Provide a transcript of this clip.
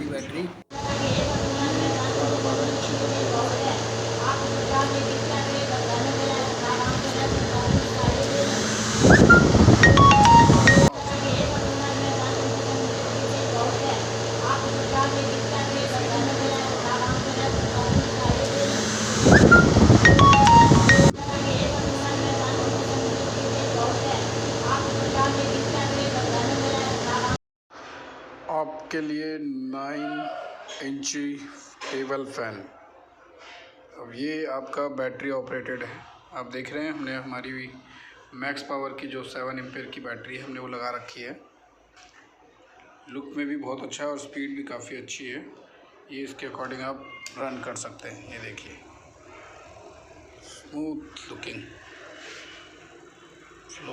की बैटरी। आपके लिए 9 इंची टेबल फैन। अब ये आपका बैटरी ऑपरेटेड है। आप देख रहे हैं हमने हमारी मैक्स पावर की जो 7 एम्पेयर की बैटरी है हमने वो लगा रखी है। लुक में भी बहुत अच्छा है और स्पीड भी काफ़ी अच्छी है। ये इसके अकॉर्डिंग आप रन कर सकते हैं। ये देखिए स्मूथ लुकिंग।